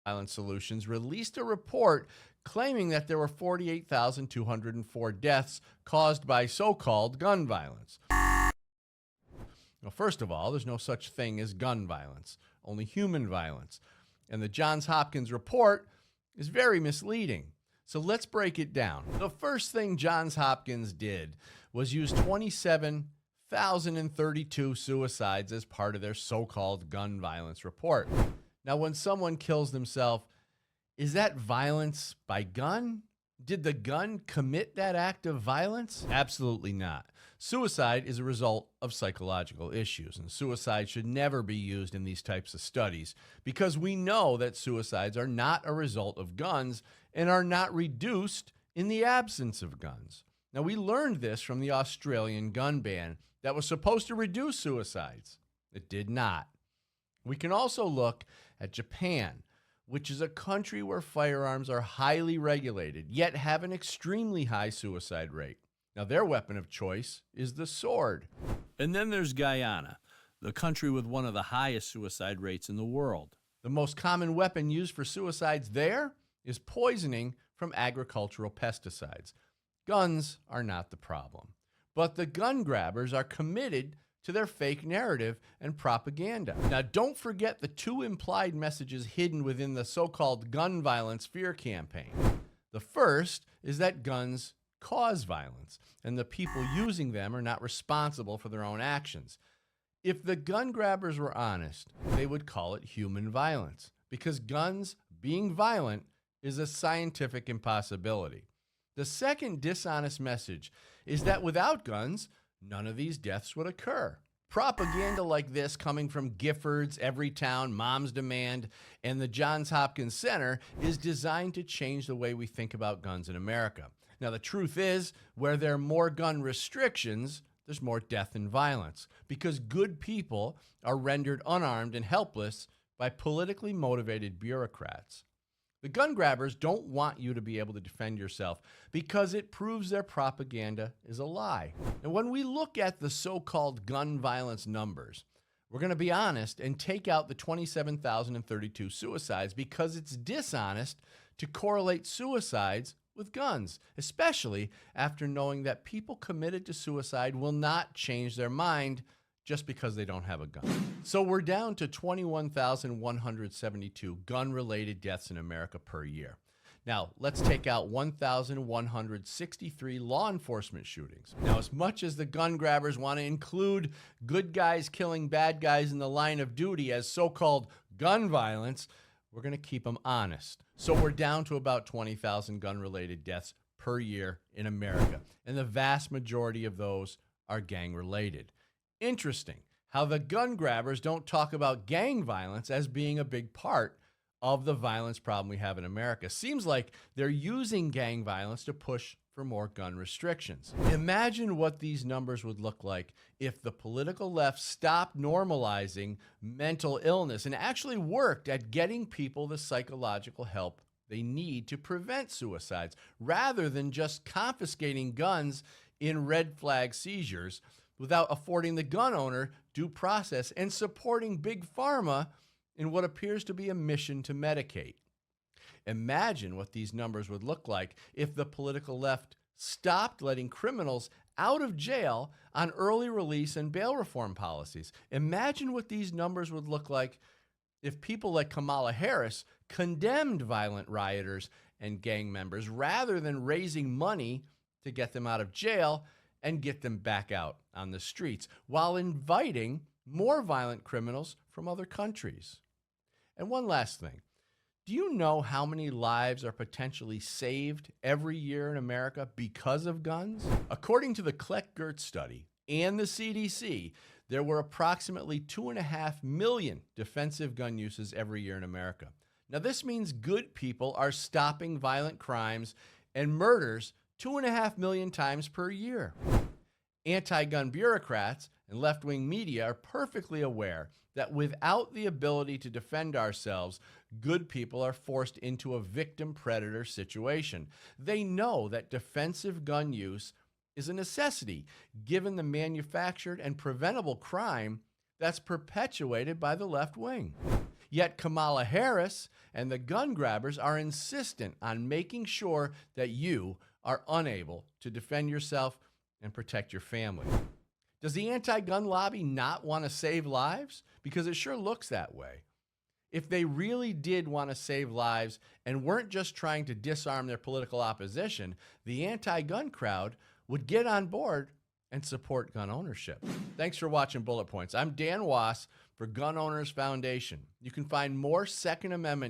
Violence Solutions released a report claiming that there were 48,204 deaths caused by so-called gun violence. Well, first of all, there's no such thing as gun violence, only human violence. And the Johns Hopkins report is very misleading. So let's break it down. The first thing Johns Hopkins did was use 27,032 suicides as part of their so-called gun violence report. Now, when someone kills themselves, is that violence by gun? Did the gun commit that act of violence? Absolutely not. Suicide is a result of psychological issues, and suicide should never be used in these types of studies because we know that suicides are not a result of guns and are not reduced in the absence of guns. Now, we learned this from the Australian gun ban that was supposed to reduce suicides. It did not. We can also look at Japan, which is a country where firearms are highly regulated, yet have an extremely high suicide rate. Now, their weapon of choice is the sword. And then there's Guyana, the country with one of the highest suicide rates in the world. The most common weapon used for suicides there is poisoning from agricultural pesticides. Guns are not the problem, but the gun grabbers are committed to their fake narrative and propaganda. Now, don't forget the two implied messages hidden within the so-called gun violence fear campaign. The first is that guns cause violence, and the people using them are not responsible for their own actions. If the gun grabbers were honest, they would call it human violence, because guns being violent is a scientific impossibility. The second dishonest message is that without guns, none of these deaths would occur. Propaganda like this coming from Giffords, Everytown, Moms Demand, and the Johns Hopkins Center is designed to change the way we think about guns in America. Now, the truth is, where there are more gun restrictions, there's more death and violence, because good people are rendered unarmed and helpless by politically motivated bureaucrats. The gun grabbers don't want you to be able to defend yourself because it proves their propaganda is a lie. And when we look at the so-called gun violence numbers, we're going to be honest and take out the 27,032 suicides because it's dishonest to correlate suicides with guns, especially after knowing that people committed to suicide will not change their mind just because they don't have a gun. So we're down to 21,172 gun-related deaths in America per year. Now, let's take out 1,163 law enforcement shootings. Now, as much as the gun grabbers want to include good guys killing bad guys in the line of duty as so-called gun violence, we're going to keep them honest. So we're down to about 20,000 gun-related deaths per year in America, and the vast majority of those are gang-related. Interesting how the gun grabbers don't talk about gang violence as being a big part of the violence problem we have in America. Seems like they're using gang violence to push for more gun restrictions. Imagine what these numbers would look like if the political left stopped normalizing mental illness and actually worked at getting people the psychological help they need to prevent suicides, rather than just confiscating guns in red flag seizures without affording the gun owner due process and supporting Big Pharma in what appears to be a mission to medicate. Imagine what these numbers would look like if the political left stopped letting criminals out of jail on early release and bail reform policies. Imagine what these numbers would look like if people like Kamala Harris condemned violent rioters and gang members rather than raising money to get them out of jail and get them back out on the streets, while inviting more violent criminals from other countries. And one last thing. Do you know how many lives are potentially saved every year in America because of guns? According to the Kleck-Gertz study and the CDC, there were approximately 2.5 million defensive gun uses every year in America. Now, this means good people are stopping violent crimes and murders 2.5 million times per year. Anti-gun bureaucrats and left-wing media are perfectly aware that without the ability to defend ourselves, good people are forced into a victim-predator situation. They know that defensive gun use is a necessity, given the manufactured and preventable crime that's perpetuated by the left wing. Yet Kamala Harris and the gun grabbers are insistent on making sure that you are unable to defend yourself and protect your family. Does the anti-gun lobby not want to save lives? Because it sure looks that way. If they really did want to save lives and weren't just trying to disarm their political opposition, the anti-gun crowd would get on board and support gun ownership. Thanks for watching Bullet Points. I'm Dan Wass for Gun Owners Foundation. You can find more Second Amendment